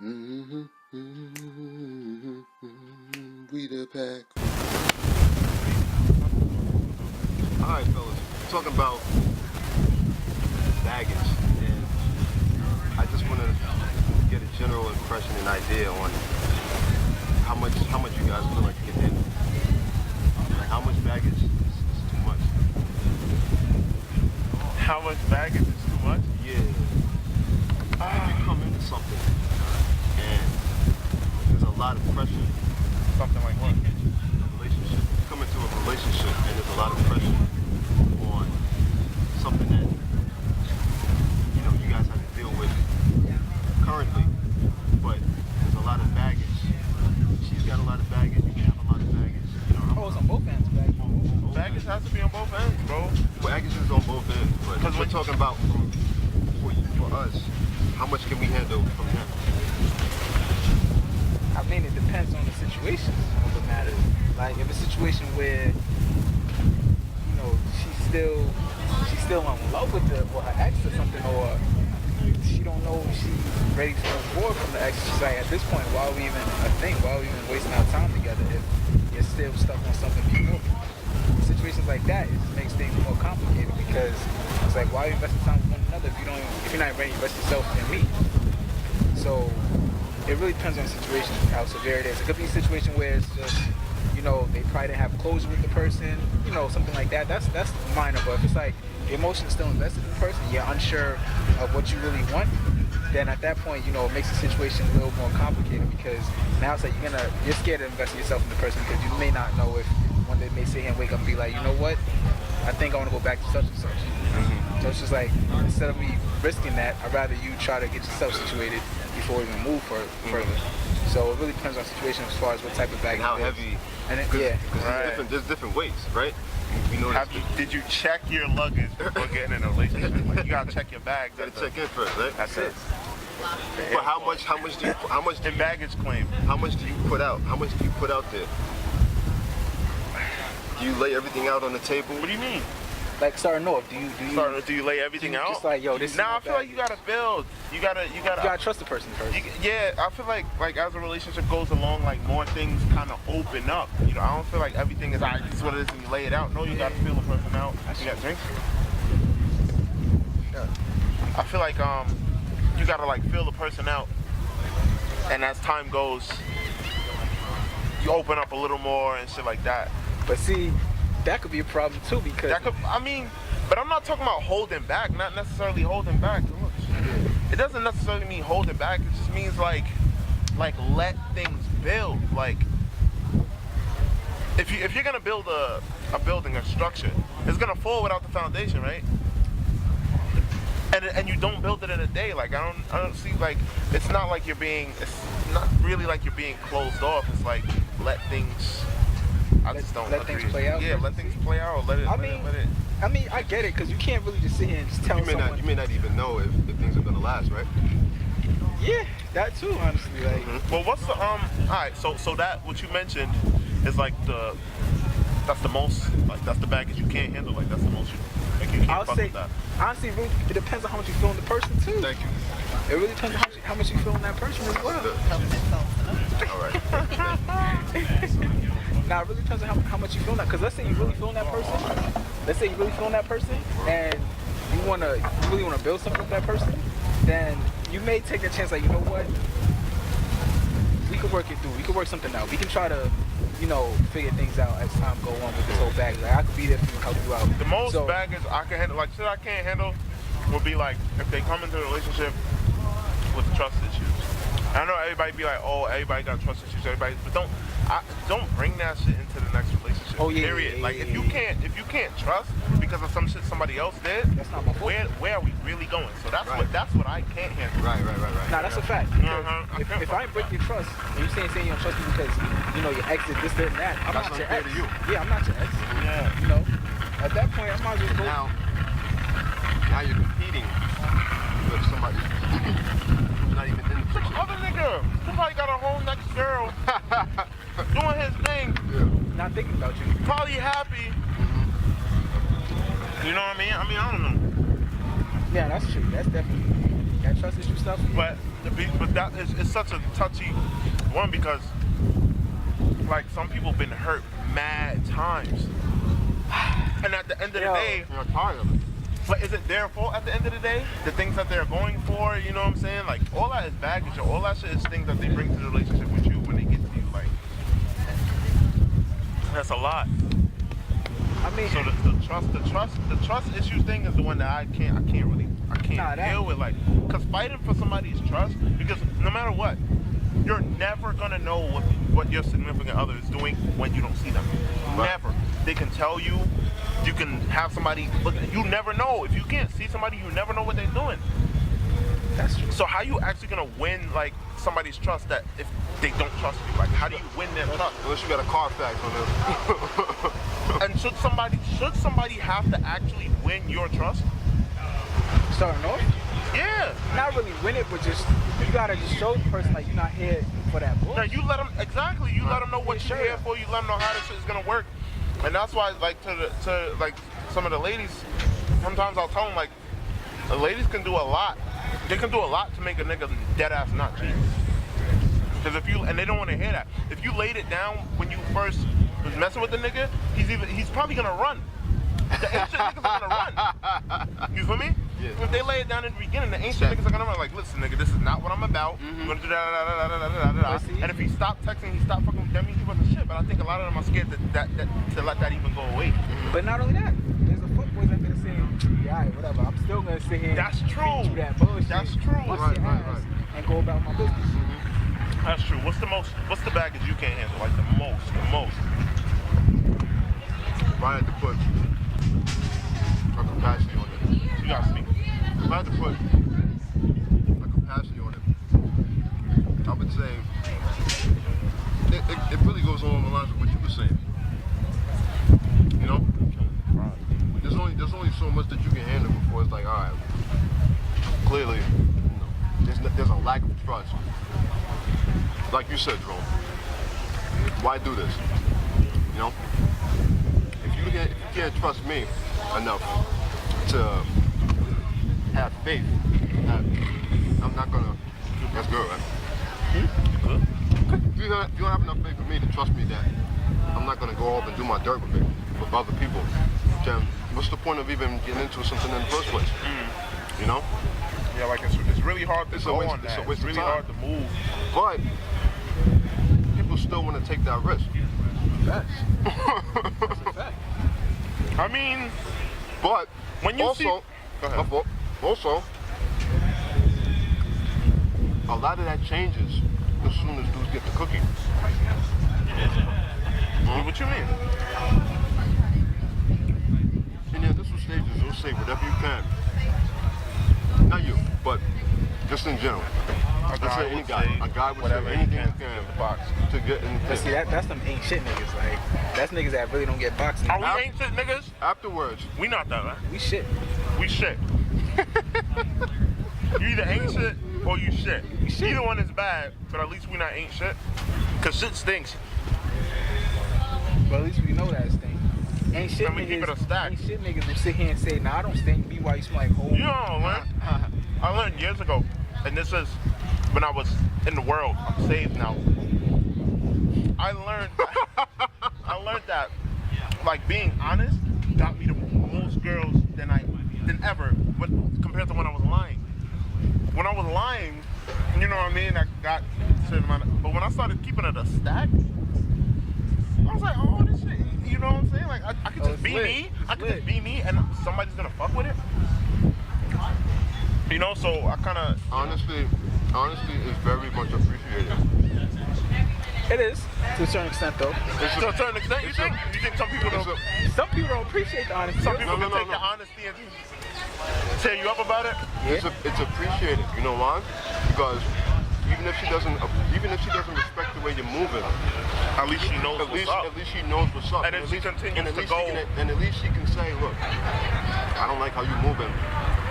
Mm-hmm, mm-hmm, mm-hmm, we the pack. Alright, fellas. Talking about baggage, and I just want to get a general impression and idea on how much you guys feel like you can handle. Like, how much baggage is too much? How much baggage is too much? Yeah. If you come into something and there's a lot of pressure, Something like what? a relationship, you come into a relationship and there's a lot of pressure on something that, you know, you guys have to deal with currently, but there's a lot of baggage. She's got a lot of baggage, you have a lot of baggage. You know, Oh, it's on both ends, baggage. Baggage has to be on both ends, bro. baggage is on both ends, but 'Cause we're when- talking about for us, how much can we handle from him? I mean, it depends on the situation of the matter. Like, if a situation where, you know, she's still in love with her ex or something, or she don't know if she's ready to move forward from the ex, she's like, at this point, why are we even a thing? Why are we even wasting our time together if you're still stuck on something before? Situations like that, it makes things more complicated because it's like, why are you investing time with one another if you're not ready to invest yourself in me? So it really depends on the situation, how severe it is. It could be a situation where it's just, you know, they probably didn't have closure with the person, you know, something like that. That's minor. But if it's like the emotion is still invested in the person, you're unsure of what you really want, then at that point, you know, it makes the situation a little more complicated because now it's like you're scared to invest yourself in the person because you may not know if one day may sit here and wake up and be like, you know what, I think I want to go back to such and such. So it's just like, instead of me risking that, I'd rather you try to get yourself situated before we even move further. So it really depends on the situation as far as what type of baggage And how it is. heavy? And it, Because yeah. there's different weights, right? You know, Did you check your luggage before getting in a relationship? Like, you gotta check your bags. you gotta check in first, right? That's it. But how much And baggage claim. how much do you put out? How much do you put out there? Do you lay everything out on the table? What do you mean? Like, starting off, do you lay everything out? just like, yo, this is Nah, my I feel like baggage. you gotta build. You gotta trust the person first. Yeah, I feel like as a relationship goes along, like more things kind of open up. You know, I don't feel like everything is, alright, this is what it is, and you lay it out. No, you gotta feel the person out. You got drinks? Yeah. I feel like you gotta like feel the person out, and as time goes, you open up a little more and shit like that. But see, that could be a problem too because But I'm not talking about holding back, not necessarily holding back. Look, it doesn't necessarily mean holding back. It just means like let things build. Like if you're gonna build a building, a structure, it's gonna fall without the foundation, right? And you don't build it in a day. Like I don't see, like it's not really like you're being closed off. It's like let things. I just don't let things play out. Yeah, let things play out. Let it. I mean, I get it because you can't really just sit here and just tell someone. You may not even know if things are gonna last, right? Yeah, that too, honestly. Like, Well, what's the all right? So that what you mentioned is like that's the most, like that's the baggage you can't handle. Like that's the most you can't I'll fuck say, with that. honestly, it depends on how much you feel in the person too. Thank you. It really depends on how much you feel in that person as well. All right. Now, it really depends on how much you feel in that. Because let's say you really feel in that person. Let's say you really feel in that person, and you really want to build something with that person. Then you may take the chance, like, you know what? We could work it through. We could work something out. We can try to, you know, figure things out as time go on with this whole baggage. Like, I could be there for you, help you out. The most baggage I can handle, like shit I can't handle, would be like if they come into a relationship with trust issues. I know everybody be like, oh, everybody got trust issues, but don't bring that shit into the next relationship. Oh, yeah, period. yeah, Like yeah, if you can't trust because of some shit somebody else did, That's not my fault. where are we really going? So that's Right. that's what I can't handle. Right. Nah, that's a fact. Because Uh-huh. if I break your trust, and you're saying you don't trust me because, you know, your ex did this, that, and that, I'm That's not your unfair ex. to you. Yeah, I'm not your ex. Yeah. You know, at that point, I might as well go. Now you're competing with somebody who's not even in the picture. Other nigga, somebody got a whole next girl doing his thing, Not thinking about you. probably happy. You know what I mean? I don't know. Yeah, that's true. That's definitely that trust issue stuff. But But that is it's such a touchy one because like some people been hurt mad times, and at the end of the day, You're tired of it. but is it their fault at the end of the day? The things that they're going for, you know what I'm saying? Like all that is baggage, or all that shit is things that they bring to the relationship with you when they get to you. Like that's a lot. I mean, So the trust issues thing is the one that I can't deal with. Like, cause fighting for somebody's trust, because no matter what, you're never gonna know what your significant other is doing when you don't see them. Right. Never. They can tell you. You can have somebody, but you never know. If you can't see somebody, you never know what they're doing. that's true. So how you actually gonna win like somebody's trust that if they don't trust you? Like, how do you win their trust? Unless you got a Carfax on them. And should somebody have to actually win your trust? Starting off, Yeah. not really win it, but just you gotta just show the person like you're not here for that Now bullshit. you let them exactly. You let them know what Yeah, you're sure. here for. You let them know how this shit is gonna work, and that's why, like, to like some of the ladies, sometimes I'll tell them like, the ladies can do a lot. They can do a lot to make a nigga dead ass not cheat. Because if you and they don't want to hear that. If you laid it down when you first was messing with the nigga, he's probably gonna run. The ancient niggas are gonna run. You feel me? Yeah. If they lay it down in the beginning, the ancient niggas are gonna run. Like, listen, nigga, this is not what I'm about. I'm gonna do that. And if he stopped texting, he stopped fucking with them, he wasn't shit. But I think a lot of them are scared to let that even go away. But not only that, there's a fuckboys that gonna say, yeah, alright, whatever. I'm still gonna sit here. That's and true. feed you that bullshit. That's true. Bust Right, your right, ass right. and go about my business. That's true. What's the baggage you can't handle? Like the most. If I had to put a capacity on it, You gotta speak. if I had to put a capacity on it, I would say it really goes along the lines of what you were saying. You know, there's only so much that you can handle before it's like, all right, clearly, there's a lack of trust. Like you said, Jerome, why do this? You know, if you can't trust me enough to have faith that I'm not gonna, that's good, right? If you don't have enough faith with me to trust me that I'm not gonna go off and do my dirt with other people, then what's the point of even getting into something in the first place? You know? Yeah, like it's really hard to It's a go waste- on it's that. a waste It's of really time. hard to move. But people still want to take that risk. Facts. That's a fact. I mean, But When you also, see- Go ahead. my fault. Also, a lot of that changes as soon as dudes get the cookie. what you mean? In the initial stages, you'll say whatever you can. Not you, but just in general. Let's say any guy. A guy would say whatever anything he he can can to the box. to get in the But see, that's them ain't shit niggas. Like, that's niggas that really don't get boxing. Are we ain't shit niggas? Afterwards, We not that, man. We shit. We shit. You either ain't shit or you shit. Either one is bad, but at least we not ain't shit. Cause shit stinks. But at least we know that stink. Ain't shit And we keep it a stack. Ain't shit niggas will sit here and say, nah, I don't stink. Meanwhile, you smell like whole. You know what I learned? I learned years ago, and this is when I was in the world. I'm saved now. I learned that like being honest got me to most girls than ever compared to when I was lying. When I was lying, you know what I mean, I got a certain amount of, but when I started keeping it a stack, I was like, oh, this shit, you know what I'm saying? Like, I could Oh, just it's be lit. me. I It's could just lit. be me, and somebody's gonna fuck with it. You know, so I kind of, honesty is very much appreciated. It is, to a certain extent, though. to a certain extent, you think? You think some people It's don't? Some people don't appreciate the honesty. Some people No, can no, take no. the honesty and tear you up about it. It's appreciated. You know why? Because even if she doesn't respect the way you're moving, At least she knows at what's up. least she knows what's up. And then at she least, continues and at to least go. and at least she can say, look, I don't like how you're moving,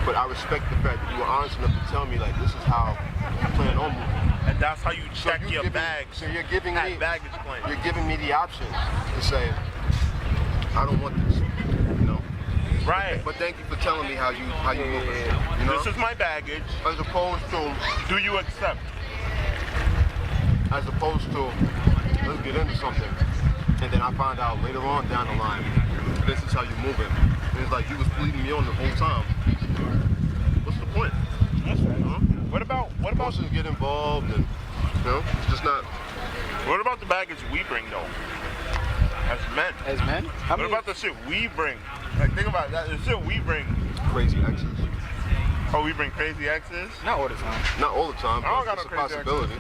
but I respect the fact that you were honest enough to tell me like this is how you plan on moving. And that's how you So check you're your giving- bags. So you're giving at me baggage claim. You're giving me the option to say, I don't want this. You know, Right. But thank you for telling me how you move it. You know? This is my baggage. As opposed to, Do you accept? let's get into something, and then I find out later on down the line, this is how you move it. And it's like you was bleeding me on the whole time. What's the point? That's right. Huh? What about Emotions get involved, and it's just not. what about the baggage we bring though? As men. As men? What about the shit we bring? Like think about that. The shit we bring. Crazy exes. Oh, we bring crazy exes. Not all the time. Not all the time, I don't but got it's a no crazy possibility.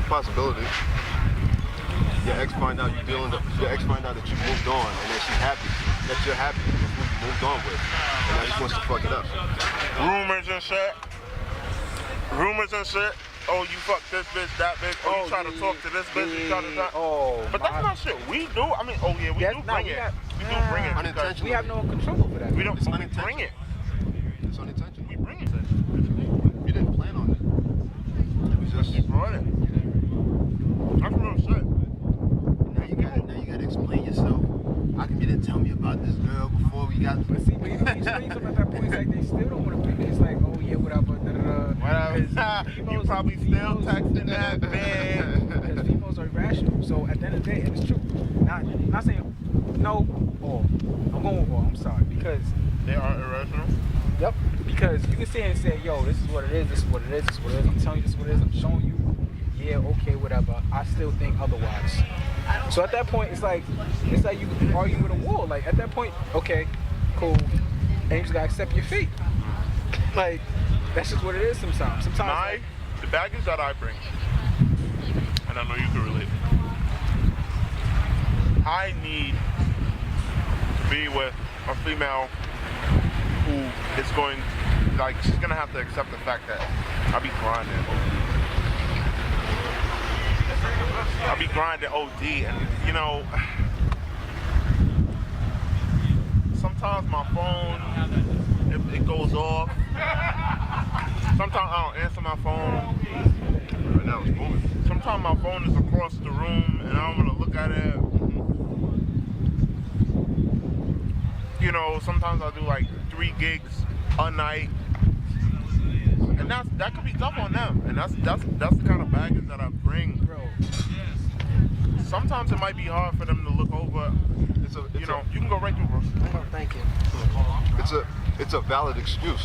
Possibility. Your ex find out that you moved on, and then she's happy that you're happy with who you moved on with, and now she wants to fuck it up. Rumors and shit. Oh, you fuck this bitch, that bitch. Oh, you try to talk to this bitch, you try to talk. Oh, But that's not shit we do. I mean, oh yeah, we do bring it. We do bring it. because Unintentional. we have no control over that. We don't. It's We unintentional. bring it. It's unintentional. We bring it. You didn't plan on it. It was just. We brought it. That's real shit. Now you gotta explain yourself. How come you didn't tell me about this girl before we got? But see, but you explain something at that point, it's like they still don't want to bring it. It's like, oh yeah, whatever. You probably still texting that bitch. Because females are irrational. So at the end of the day, and it's true. Not saying no or I'm going with or. I'm sorry because They are irrational. yep. Because you can sit here and say, yo, this is what it is. This is what it is. This is what it is. I'm telling you, this is what it is. I'm showing you. Yeah, okay, whatever. I still think otherwise. So at that point, it's like you arguing with a wall. Like at that point, okay, cool, and you just gotta accept your fate. Like that's just what it is. Sometimes. The baggage that I bring, and I know you can relate. I need to be with a female who is going, like, she's gonna have to accept the fact that I be grinding. I be grinding OD, and you know, sometimes my phone it goes off. Sometimes I don't answer my phone. Right now it's moving. Sometimes my phone is across the room, and I don't want to look at it. You know, sometimes I do like 3 gigs a night, and that could be tough on them. And that's the kind of baggage that I bring. Bro. Sometimes it might be hard for them to look over. You can go right through, bro. Oh, thank you. It's a valid excuse.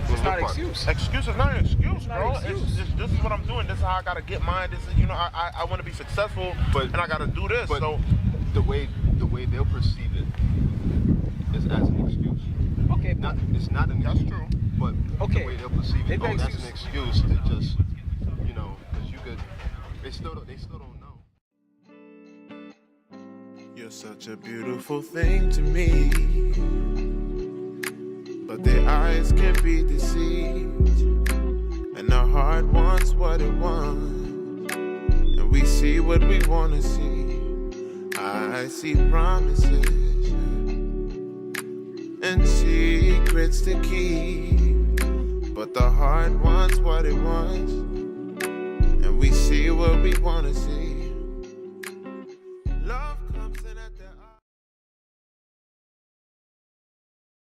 It's not an excuse. Excuse is not an excuse, not bro. an excuse. This is what I'm doing. This is how I gotta get mine. This is, I want to be successful, and I gotta do this. But So the way they'll perceive it is as an excuse. Okay, It's not an That's excuse. true. But Okay. the way they'll perceive They it, think that's an excuse to just, because you could. They still don't know. You're such a beautiful thing to me, but their eyes can be deceived, and our heart wants what it wants, and we see what we want to see. I see promises and secrets to keep, but the heart wants what it wants, and we see what we want to see.